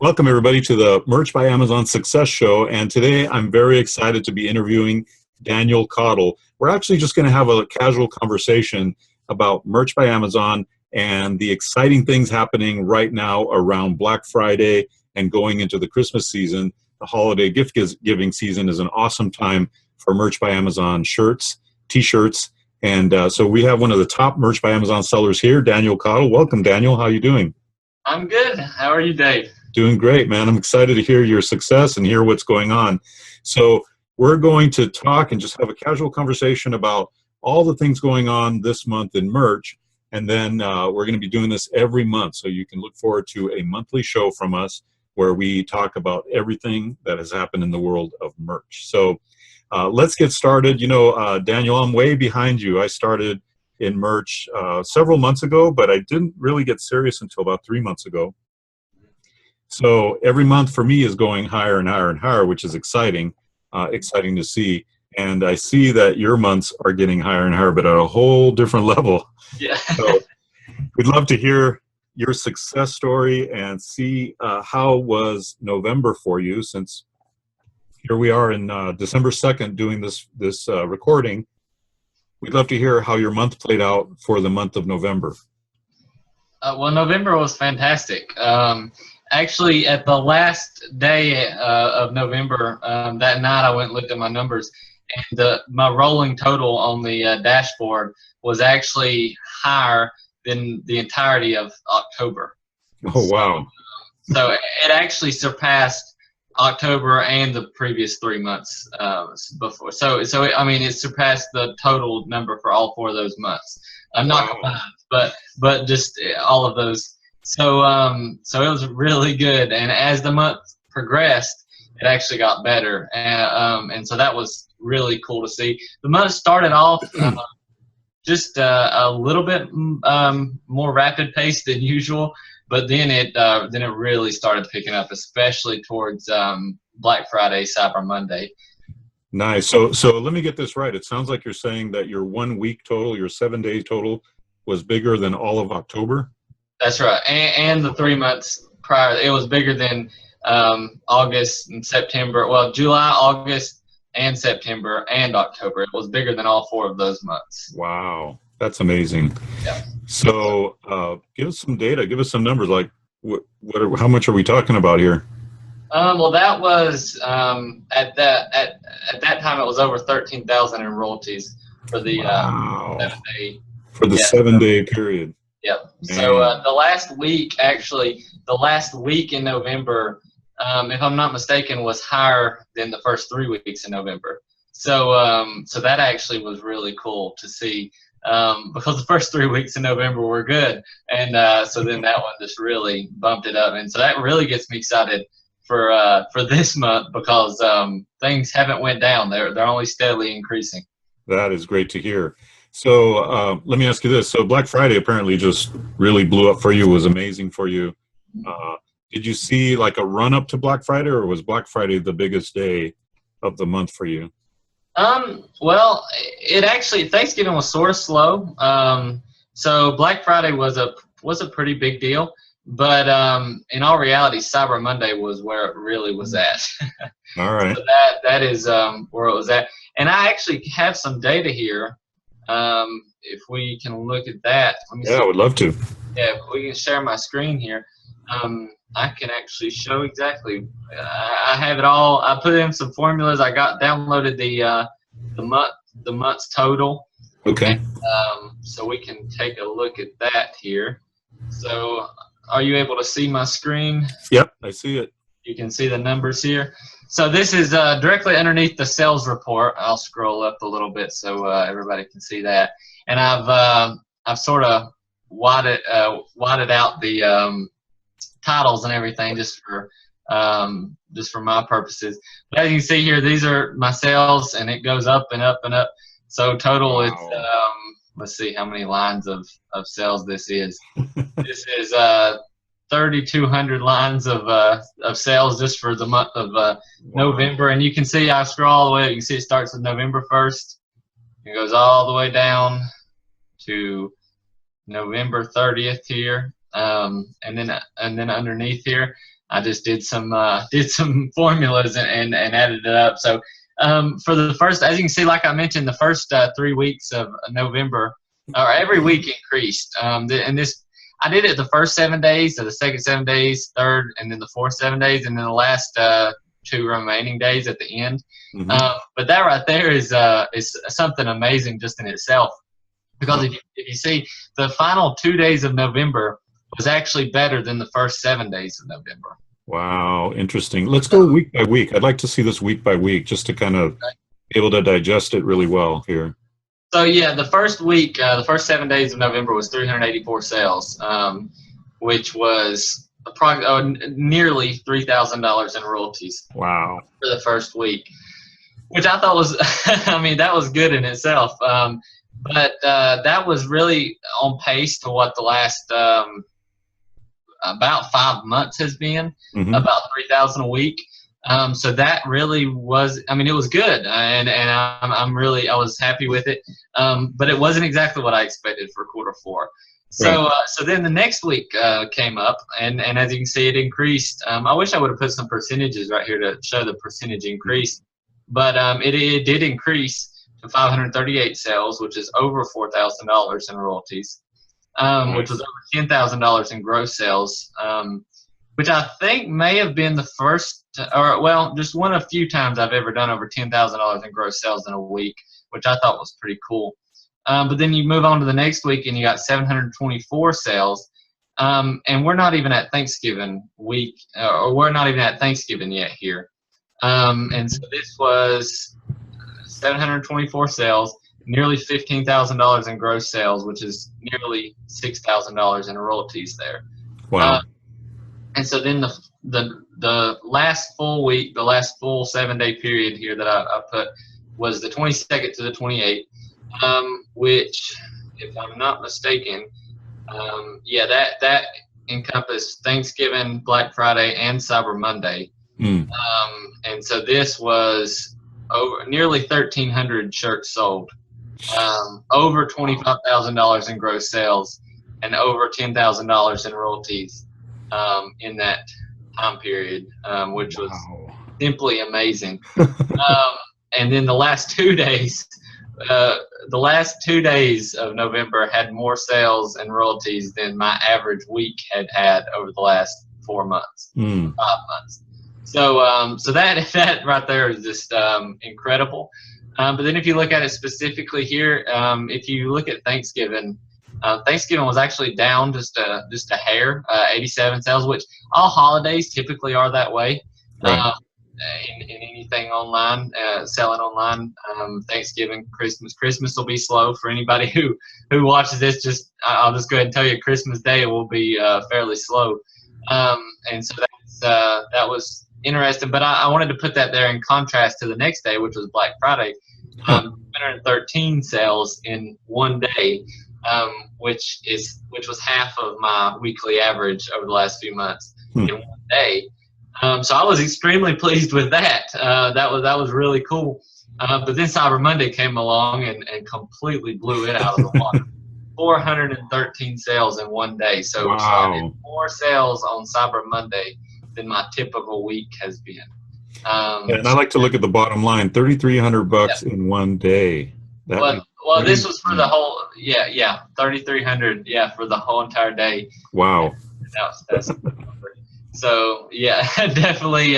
Welcome, everybody, to the Merch by Amazon Success Show. And today I'm very excited to be interviewing Daniel Cottle. We're actually just going to have a casual conversation about Merch by Amazon and the exciting things happening right now around Black Friday and going into the Christmas season. The holiday gift giving season is an awesome time for Merch by Amazon shirts, t-shirts. And so we have one of the top Merch by Amazon sellers here, Daniel Cottle. Welcome, Daniel. How are you doing? I'm good. How are you, Dave? Doing great, man. I'm excited to hear your success and hear what's going on. So we're going to talk and just have a casual conversation about all the things going on this month in merch. And then we're going to be doing this every month. So you can look forward to a monthly show from us where we talk about everything that has happened in the world of merch. So let's get started. You know, Daniel, I'm way behind you. I started in merch several months ago, but I didn't really get serious until about 3 months ago. So every month for me is going higher and higher and higher, which is exciting, exciting to see. And I see that your months are getting higher and higher, but at a whole different level. Yeah. So we'd love to hear your success story and see how was November for you, since here we are in December 2nd doing this recording. We'd love to hear how your month played out for the month of November. Well, November was fantastic. Actually, at the last day of November, that night I went and looked at my numbers, and my rolling total on the dashboard was actually higher than the entirety of October. Oh, wow. So it actually surpassed October and the previous 3 months before. So I mean, it surpassed the total number for all 4 of those months. Not combined, but just all of those. So so it was really good, and as the month progressed, it actually got better, and so that was really cool to see. The month started off just a little bit more rapid pace than usual, but then it really started picking up, especially towards Black Friday, Cyber Monday. Nice. So let me get this right. It sounds like you're saying that your 1 week total, your 7 day total, was bigger than all of October? That's right, and the 3 months prior, it was bigger than August and September. Well, July, August, and September, and October. It was bigger than all 4 of those months. Wow, that's amazing. Yeah. So give us some data, give us some numbers. Like, how much are we talking about here? Well, that was at that time it was over 13,000 in royalties for the wow. 7 day. For the 7 day period. Yep. So the last week, actually, the last week in November, if I'm not mistaken, was higher than the first 3 weeks in November. So so that actually was really cool to see, because the first 3 weeks in November were good, and so then that one just really bumped it up, and so that really gets me excited for this month, because things haven't went down. They're only steadily increasing. That is great to hear. So let me ask you this. So Black Friday apparently just really blew up for you, was amazing for you. Did you see like a run up to Black Friday, or was Black Friday the biggest day of the month for you? Well, it actually, Thanksgiving was sort of slow. So Black Friday was a pretty big deal, but in all reality, Cyber Monday was where it really was at. All right. So that is where it was at. And I actually have some data here. If we can look at that. Let me see. I would love to. Yeah, if we can share my screen here. I can actually show exactly. I have it all. I put in some formulas. I got downloaded the month's total. Okay. And, so we can take a look at that here. So, are you able to see my screen? Yep, I see it. You can see the numbers here. So this is directly underneath the sales report. I'll scroll up a little bit so everybody can see that. And I've sort of wadded out the titles and everything just for my purposes. But as you can see here, these are my sales, and it goes up and up and up. So total, wow. It's let's see how many lines of sales this is. This is 3,200 lines of sales just for the month of November, and you can see I scroll all the way. You can see it starts with November 1st. It goes all the way down to November 30th here, and then underneath here. I just did some formulas and added it up. So for the first, as you can see, like I mentioned, the first 3 weeks of November, or every week increased. And this, I did it the first 7 days, so the second 7 days, third, and then the fourth 7 days, and then the last 2 remaining days at the end. But that right there is something amazing just in itself, because if you see, the final 2 days of November was actually better than the first 7 days of November. Wow, interesting. Let's go week by week. I'd like to see this week by week just to kind of be able to digest it really well here. So yeah, the first week, the first 7 days of November was 384 sales, which was nearly $3,000 in royalties. Wow. For the first week, which I thought was, I mean, that was good in itself. But that was really on pace to what the last about 5 months has been, about 3,000 a week. So that really was, I mean, it was good, and I was happy with it. But it wasn't exactly what I expected for Q4. So so then the next week came up, and as you can see, it increased. I wish I would have put some percentages right here to show the percentage increase, but it did increase to 538 sales, which is over $4,000 in royalties, which was over $10,000 in gross sales, which I think may have been the first, or well, just one of few times I've ever done over $10,000 in gross sales in a week, which I thought was pretty cool. But then you move on to the next week and you got 724 sales, and we're not even at Thanksgiving week, or we're not even at Thanksgiving yet here. And so this was 724 sales, nearly $15,000 in gross sales, which is nearly $6,000 in royalties there. Wow. And so then the last full week, the last full 7 day period here that I put was the 22nd to the 28th, which, if I'm not mistaken, yeah, that encompassed Thanksgiving, Black Friday, and Cyber Monday. And so this was over nearly 1,300 shirts sold, over $25,000 in gross sales, and over $10,000 in royalties in that time period, which was simply amazing. And then the last 2 days, of November had more sales and royalties than my average week had over the last 4 months, 5 months. So, so that right there is just incredible. But then if you look at it specifically here, if you look at Thanksgiving, Thanksgiving was actually down just a hair, 87 sales, which all holidays typically are that way. Right. In anything online, selling online, Thanksgiving, Christmas will be slow for anybody who watches this. I'll just go ahead and tell you, Christmas Day will be fairly slow, and so that was interesting. But I wanted to put that there in contrast to the next day, which was Black Friday, 113 sales in 1 day, which was half of my weekly average over the last few months in 1 day. So I was extremely pleased with that. That was really cool. But then Cyber Monday came along and completely blew it out of the water. 413 sales in 1 day. So I did more sales on Cyber Monday than my typical week has been. And I like to look at the bottom line: $3,300 in 1 day. Well, this was for the whole, 3,300, for the whole entire day. Wow. That's so yeah, definitely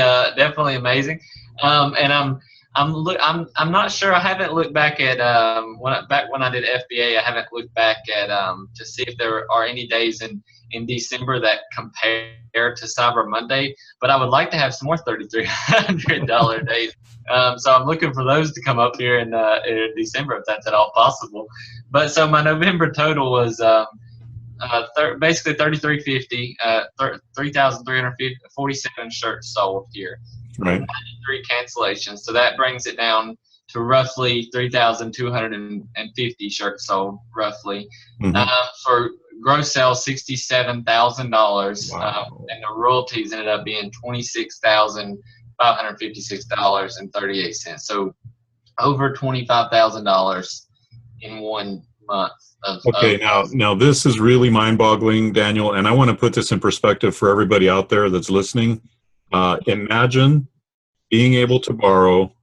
amazing. And I'm not sure. I haven't looked back at when I did FBA. I haven't looked back at to see if there are any days in December that compare to Cyber Monday. But I would like to have some more $3,300 days. So I'm looking for those to come up here in December, if that's at all possible. But so my November total was basically 3,350, 3,347 shirts sold here. Right. 93 cancellations. So that brings it down to roughly 3,250 shirts sold, roughly. For gross sales, $67,000. And the royalties ended up being $26,556.38. So over $25,000 in 1 month. Okay, now this is really mind-boggling, Daniel, and I want to put this in perspective for everybody out there that's listening. Imagine being able to borrow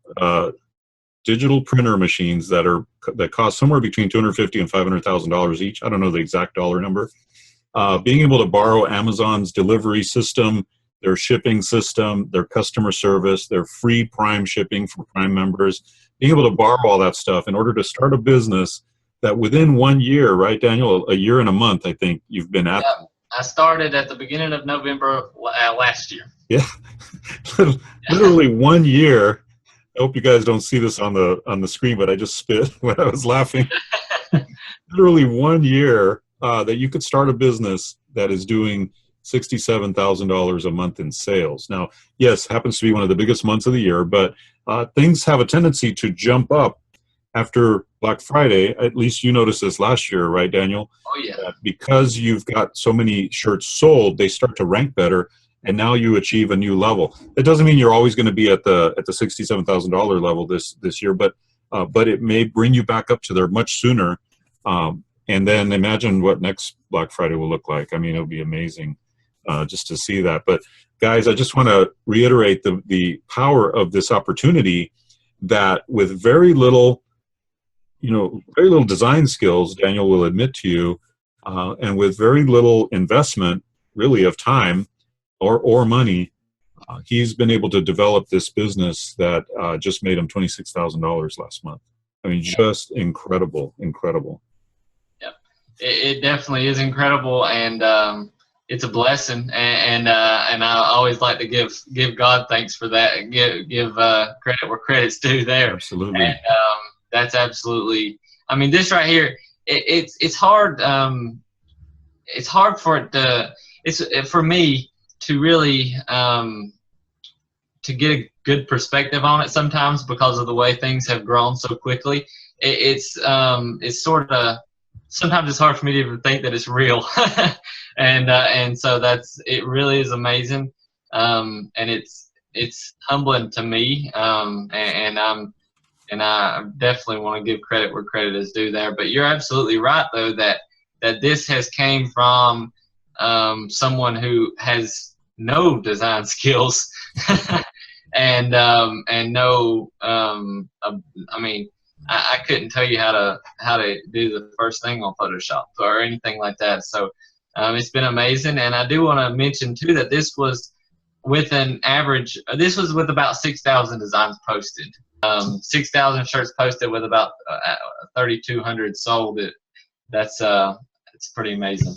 digital printer machines that cost somewhere between $250,000 and $500,000 each. I don't know the exact dollar number. Being able to borrow Amazon's delivery system, their shipping system, their customer service, their free Prime shipping for Prime members, being able to borrow all that stuff in order to start a business that within 1 year, right, Daniel, a year and a month, I think you've been at. Yeah, I started at the beginning of November last year. Yeah, literally 1 year. I hope you guys don't see this on the screen, but I just spit when I was laughing. Literally 1 year that you could start a business that is doing $67,000 a month in sales. Now, yes, happens to be one of the biggest months of the year, but things have a tendency to jump up after Black Friday. At least you noticed this last year, right, Daniel? Oh, yeah. Because you've got so many shirts sold, they start to rank better, and now you achieve a new level. It doesn't mean you're always going to be at the $67,000 level this year, but it may bring you back up to there much sooner. And then imagine what next Black Friday will look like. I mean, it'll be amazing just to see that. But guys, I just want to reiterate the power of this opportunity, that with very little design skills, Daniel will admit to you, and with very little investment, really, of time or money, he's been able to develop this business that just made him $26,000 last month. I mean, just incredible. Yep, it definitely is incredible, and it's a blessing. And I always like to give God thanks for that. Give credit where credit's due there. Absolutely. And that's absolutely. I mean, this right here, it's hard. It's hard for it to. For me to really to get a good perspective on it sometimes, because of the way things have grown so quickly. It's sort of, sometimes it's hard for me to even think that it's real. and so it really is amazing. And it's humbling to me. And I definitely want to give credit where credit is due there. But you're absolutely right, though, that this has came from someone who has no design skills and no, I mean, I couldn't tell you how to do the first thing on Photoshop or anything like that. So it's been amazing. And I do want to mention too that this was with about 6,000 designs posted, 6,000 shirts posted with about 3,200 sold. It's pretty amazing.